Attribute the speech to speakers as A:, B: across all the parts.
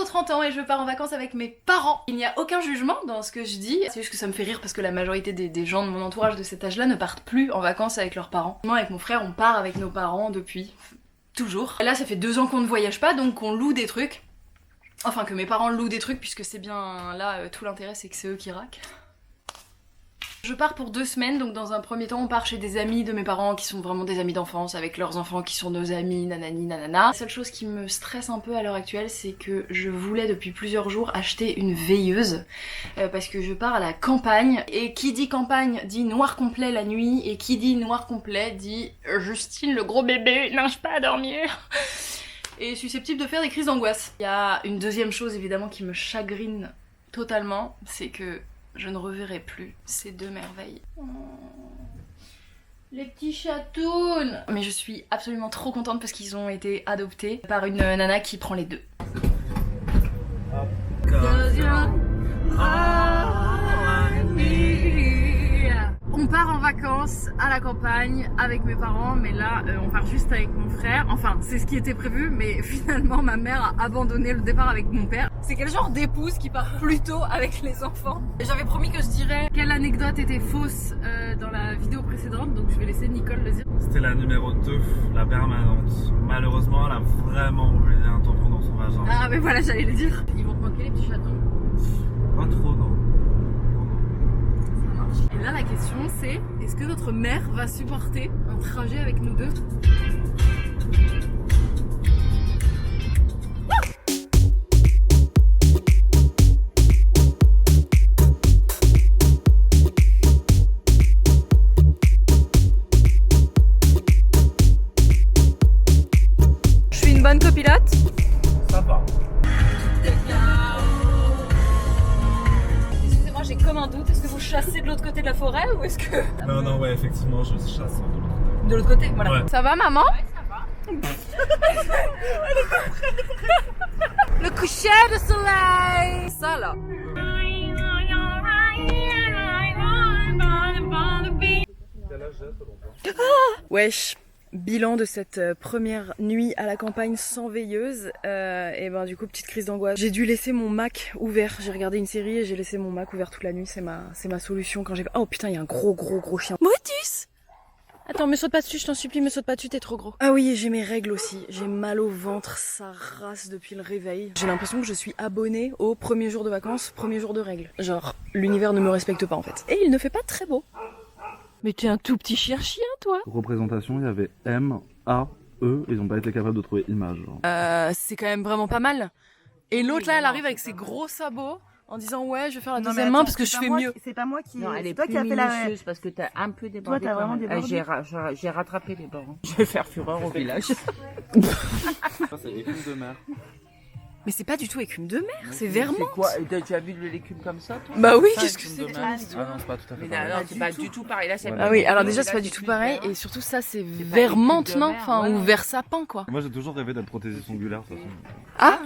A: 30 ans et je pars en vacances avec mes parents. Il n'y a aucun jugement dans ce que je dis, c'est juste que ça me fait rire parce que la majorité des gens de mon entourage de cet âge-là ne partent plus en vacances avec leurs parents. Moi avec mon frère on part avec nos parents depuis toujours. Là ça fait 2 ans qu'on ne voyage pas donc on loue des trucs. Enfin que mes parents louent des trucs puisque c'est bien là tout l'intérêt c'est que c'est eux qui raquent. Je pars pour 2 semaines, donc dans un premier temps on part chez des amis de mes parents qui sont vraiment des amis d'enfance avec leurs enfants qui sont nos amis, nanani nanana. La seule chose qui me stresse un peu à l'heure actuelle c'est que je voulais depuis plusieurs jours acheter une veilleuse parce que je pars à la campagne et qui dit campagne dit noir complet la nuit et qui dit noir complet dit Justine le gros bébé n'arrive pas à dormir et susceptible de faire des crises d'angoisse. Il y a une deuxième chose évidemment qui me chagrine totalement, c'est que je ne reverrai plus ces 2 merveilles. Oh, les petits chatouns. Mais je suis absolument trop contente parce qu'ils ont été adoptés par une nana qui prend les 2. On part en vacances à la campagne avec mes parents, mais là on part juste avec mon frère. Enfin, c'est ce qui était prévu, mais finalement ma mère a abandonné le départ avec mon père. C'est quel genre d'épouse qui part plus tôt avec les enfants? J'avais promis que je dirais quelle anecdote était fausse dans la vidéo précédente, donc je vais laisser Nicole le dire.
B: C'était la numéro 2, la permanente. Malheureusement, elle a vraiment oublié un tampon dans son vagin.
A: Ah mais voilà, j'allais le dire. Ils vont te manquer les petits chatons?
B: Pas trop, non.
A: Et là la question c'est, est-ce que notre mère va supporter un trajet avec nous deux? Je suis une bonne copilote?
B: Ça va.
A: Excusez-moi, j'ai comme un doute. Est-ce que vous chassez de l'autre côté de la forêt ou est-ce que...
B: Non, non, ouais, effectivement, je chasse de l'autre côté.
A: De l'autre côté, voilà.
B: Ouais.
A: Ça va maman? Ouais, ça va. Le coucher de soleil. Ça là. Wesh. Bilan de cette première nuit à la campagne sans veilleuse, et ben du coup petite crise d'angoisse. J'ai dû laisser mon Mac ouvert, j'ai regardé une série et j'ai laissé mon Mac ouvert toute la nuit, c'est ma solution quand j'ai... Oh putain il y a un gros chien. Motus! Attends me saute pas dessus, je t'en supplie, me saute pas dessus, t'es trop gros. Ah oui, j'ai mes règles aussi, j'ai mal au ventre, ça rase depuis le réveil. J'ai l'impression que je suis abonnée au premier jour de vacances, premier jour de règles. Genre, l'univers ne me respecte pas en fait. Et il ne fait pas très beau. Mais t'es un tout petit chien, toi.
B: Représentation, il y avait M, A, E, ils ont pas été capables de trouver image. Genre.
A: C'est quand même vraiment pas mal. Et l'autre là, elle arrive avec ses gros sabots en disant ouais, je vais faire la deuxième main parce que je fais mieux.
C: C'est pas moi qui.
D: Non, elle est
C: toi
D: plus
C: qui as fait la.
D: minutieuse parce que t'as un peu débordé.
C: Toi, t'as vraiment débordé.
D: J'ai rattrapé les bords. Je vais faire fureur au village.
B: Ça, c'est écume de mer.
A: Mais c'est pas du tout écume de mer, c'est Vermont.
D: C'est quoi? T'as déjà vu de l'écume comme ça, toi?
A: Bah oui,
B: Ça,
A: qu'est-ce que
B: écume
A: c'est
B: de
A: que
B: mer.
A: ça?
B: Ah non, c'est pas tout à fait
D: Mais
B: pareil.
D: non, c'est pas du tout pareil. Là, c'est
A: Ah oui, alors déjà c'est pas du tout pareil et surtout ça c'est Vermont,
D: écume de
A: non?
D: mer,
A: Enfin,
D: voilà.
A: ou Versapin quoi.
B: Moi, j'ai toujours rêvé d'être prothésiste ongulaire, de toute façon.
A: Ah!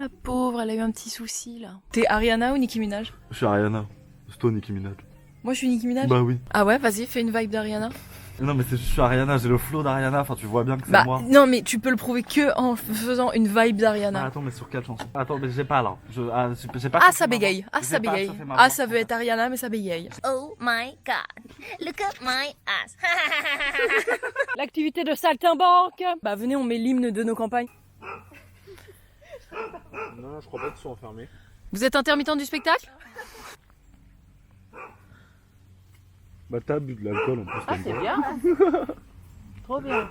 A: La pauvre, elle a eu un petit souci là. T'es Ariana ou Nicki Minaj?
B: Je suis Ariana. C'est toi, Nicki Minaj.
A: Moi je suis Nicki Minaj?
B: Bah oui.
A: Ah ouais, vas-y, fais une vibe d'Ariana.
B: Non, mais je suis Ariana, j'ai le flow d'Ariana, enfin, tu vois bien que c'est
A: Bah
B: moi.
A: non mais tu peux le prouver que en faisant une vibe
B: Ah,
A: d'Ariana.
B: attends, mais sur quelle chanson? Attends, mais j'ai pas là. J'ai pas
A: Ah
B: chauffé
A: ça
B: ma
A: bégaye,
B: voix.
A: ah
B: J'ai
A: ça
B: pas
A: bégaye.
B: chauffé ma
A: Ah
B: voix.
A: ça veut être Ariana mais ça bégaye.
E: Oh my god, look at my ass.
A: L'activité de saltimbanque. Bah venez, on met l'hymne de nos campagnes.
B: Non, je crois pas qu'ils sont enfermés.
A: Vous êtes intermittent du spectacle?
B: Bah, t'as bu de l'alcool en plus.
D: Ah, c'est bien. Trop bien.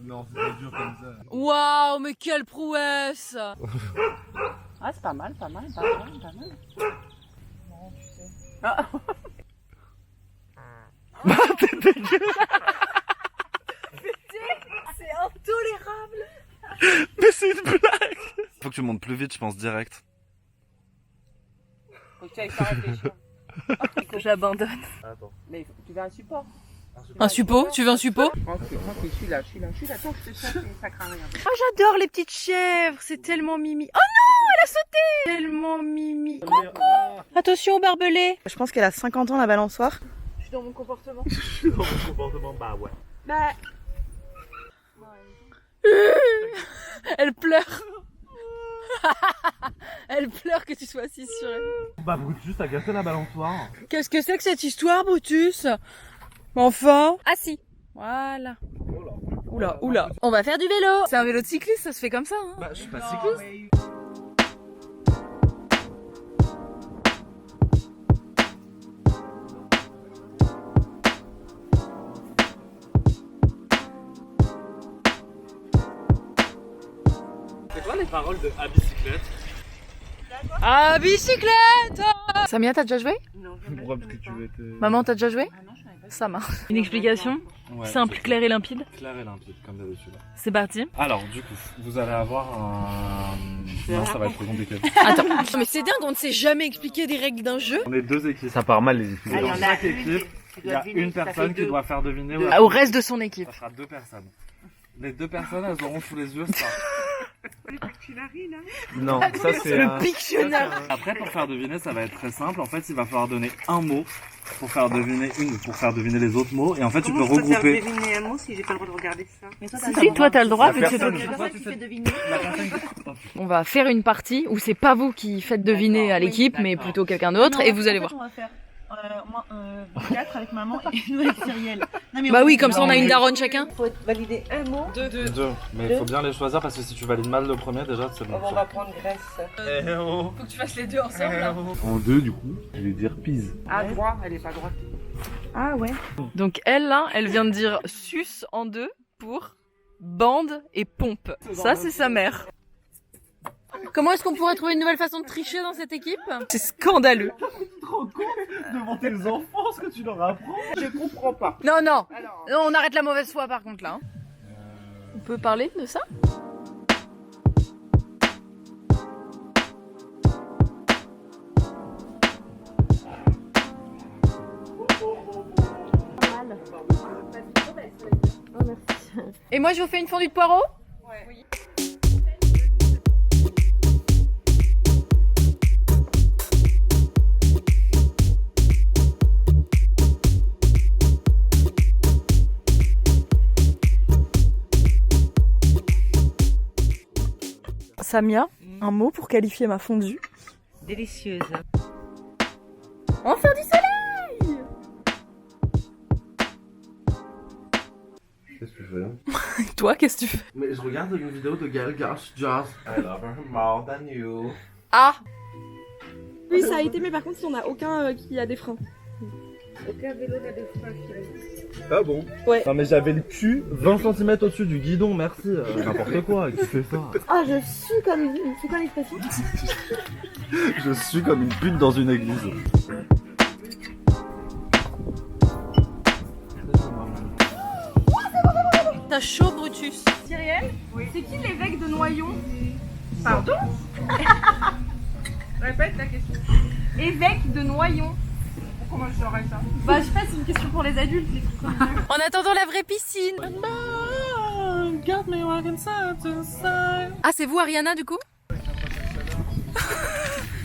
B: Non, c'est pas dur comme ça.
A: Waouh, mais quelle prouesse!
D: Ah, c'est pas mal, pas mal, pas mal, pas mal. Non, tu sais. Ah.
A: C'est intolérable!
B: Mais c'est une blague! Faut que tu montes plus vite, je pense, direct.
D: Faut que tu ailles pas réfléchir.
A: Que j'abandonne.
B: Attends.
D: Mais tu veux un support?
A: Un suppôt? Tu veux un suppôt?
D: Tranquille, je suis là. Attends, je te cherche, ça craint rien.
A: Oh, j'adore les petites chèvres, c'est tellement mimi. Oh non, elle a sauté! Tellement mimi. Coucou! Attention au barbelé.
C: Je pense qu'elle a 50 ans la balançoire.
A: Je suis dans mon comportement.
B: Je suis dans mon comportement, bah ouais.
A: Bah.
D: Elle pleure. Elle pleure que tu sois assise sur elle.
B: Bah Brutus, t'as cassé la balançoire.
D: Qu'est-ce que c'est que cette histoire, Brutus? Enfin. Assis. Voilà. Oula, oula. On va faire du vélo. C'est un vélo de cycliste, ça se fait comme ça. Hein.
B: Bah je suis pas cycliste. C'est quoi les paroles de À bicyclette?
D: À bicyclette. Samia, t'as déjà joué?
B: Pourquoi? Parce que tu veux te...
D: Maman, t'as déjà joué? Ça marche. Une explication
B: Ouais,
D: simple,
B: c'est
D: claire et limpide.
B: clair et limpide, comme d'habitude.
D: C'est parti.
B: Alors, du coup, vous allez avoir un... Non, ça va être trop compliqué.
D: Attends. Mais c'est dingue, on ne sait jamais expliquer des règles d'un jeu.
B: On est deux équipes. Ça part mal les équipes.
F: Ah, il y en
B: Dans
F: a
B: chaque
F: une
B: équipe, il y a une personne qui doit faire deviner.
D: Au reste de son équipe.
B: Ça sera deux personnes. Les deux personnes, elles auront sous les yeux ça. Non, ça c'est
D: Le Pictionary.
B: Après, pour faire deviner, ça va être très simple. En fait, il va falloir donner un mot pour faire deviner les autres mots. Et en fait, tu peux regrouper.
F: deviner un mot si j'ai pas le droit de regarder ça? Mais toi,
D: Si, toi, t'as le droit, mais c'est
B: personne,
D: toi.
B: une fois, tu fais deviner.
D: On va faire une partie où c'est pas vous qui faites deviner à l'équipe, mais plutôt quelqu'un d'autre, et vous allez voir.
C: On va faire moi 4 avec maman et nous avec Cyrielle. Non, mais
D: Bah oui, comme ça on a une daronne chacun.
F: il faut valider un mot.
B: Deux. Mais il faut bien les choisir parce que si tu valides mal le premier, déjà, c'est bon.
F: On va prendre Grèce.
D: Faut que tu fasses les deux ensemble.
B: En deux, du coup, je vais dire pise.
F: À droite, elle est pas droite.
C: Ah ouais.
D: Donc elle, là, elle vient de dire sus en deux pour bande et pompe. Ça, c'est sa mère. Comment est-ce qu'on pourrait trouver une nouvelle façon de tricher dans cette équipe? C'est scandaleux.
B: Devant tes enfants, ce que tu leur apprends.
F: Je comprends pas.
D: Non, non.
F: Alors,
D: Non, on arrête la mauvaise foi par contre là. On peut parler de ça? Et moi je vous fais une fondue de poireaux?
F: ouais. Oui.
C: Samia, un mot pour qualifier ma fondue.
F: Délicieuse.
D: On va faire du soleil!
B: Qu'est-ce que tu fais?
D: Toi, qu'est-ce que tu fais?
B: Mais je regarde une vidéo de Gal Gadot Just. I love her more than you.
D: Ah!
C: Oui, ça a été, mais par contre, il n'y en a aucun qui a des freins.
F: Aucun vélo n'a de frein.
B: Ah bon?
C: Ouais.
B: Non mais j'avais le cul 20 cm au-dessus du guidon, merci. N'importe quoi, qui fait ça?
C: Ah, je suis comme... C'est quoi l'expression?
B: Je suis comme une pute dans une église.
D: T'as chaud, Brutus.
C: Cyrielle? Oui. C'est qui l'évêque de Noyon?
F: Pardon? Répète la question.
C: Évêque de Noyon.
F: Comment je saurais ça?
C: Bah, je sais pas, c'est une question pour les adultes.
D: En attendant la vraie piscine. Ah, c'est vous, Ariana, du coup?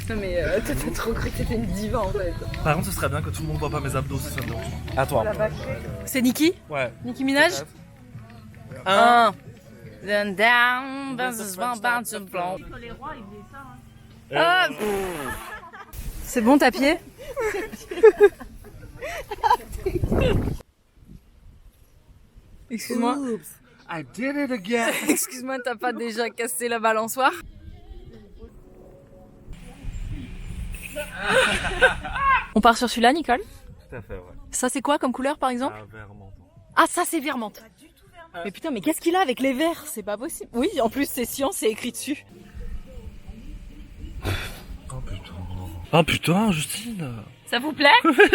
D: Non mais t'as trop cru que t'étais une diva en fait.
B: Par contre, ce serait bien que tout le monde voit pas mes abdos si ça me dérange. À toi.
D: C'est Nicki?
B: Ouais.
D: Nicki Minaj? Un. Then down, bounce, bounce, bounce, bounce.
F: Les rois, ils faisaient ça.
D: Ah. C'est bon, t'as pied? Excuse-moi.
B: I did it again.
D: Excuse-moi, t'as pas déjà cassé la balançoire? On part sur celui-là, Nicole?
B: Tout à fait, ouais.
D: Ça, c'est quoi comme couleur par exemple?
B: Ah, vert menton.
D: Ah, ça, c'est vert menthe. Mais putain, mais qu'est-ce qu'il a avec les verts? C'est pas possible. Oui, en plus, c'est science, c'est écrit dessus.
B: Oh putain. Oh putain, Justine.
D: Ça vous plaît?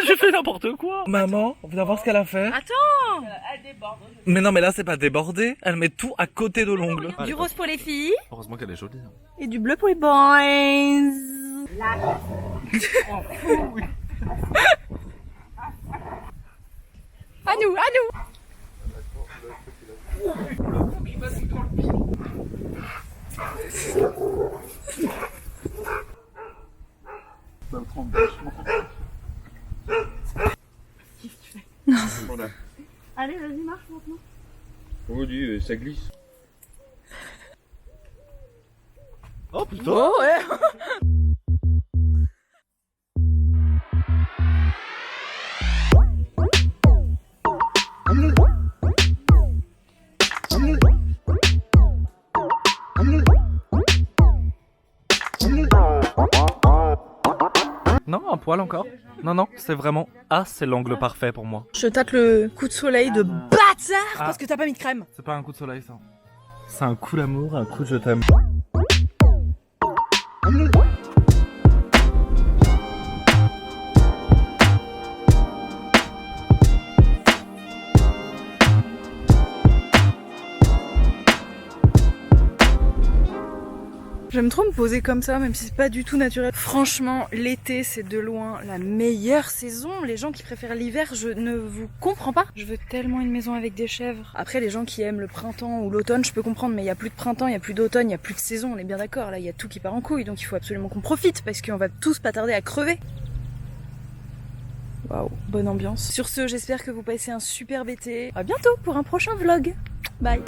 B: J'ai fait n'importe quoi. Maman, on vient voir ce qu'elle a fait.
D: Attends!
F: Elle déborde.
B: Mais non, mais là, c'est pas débordé. Elle met tout à côté de l'ongle.
D: Du rose pour les filles
B: Heureusement qu'elle est jolie.
C: Et du bleu pour les boys.
D: À nous, à nous!
C: Allez, vas-y, marche maintenant.
B: Oh Dieu, ça glisse.
G: Oh putain.
D: Oh ouais.
G: Non, un poil encore. Non, non, c'est vraiment... Ah, c'est l'angle parfait pour moi.
D: Je tâte le coup de soleil de bâtard parce que t'as pas mis de crème.
G: C'est pas un coup de soleil, ça. C'est un coup d'amour, un coup de je t'aime.
D: J'aime trop me poser comme ça, même si c'est pas du tout naturel. Franchement, l'été, c'est de loin la meilleure saison. Les gens qui préfèrent l'hiver, je ne vous comprends pas. Je veux tellement une maison avec des chèvres. Après, les gens qui aiment le printemps ou l'automne, je peux comprendre, mais il y a plus de printemps, il y a plus d'automne, il y a plus de saison, on est bien d'accord. Là, il y a tout qui part en couille, donc il faut absolument qu'on profite, parce qu'on va tous pas tarder à crever. Waouh, bonne ambiance. Sur ce, j'espère que vous passez un superbe été. À bientôt pour un prochain vlog. Bye.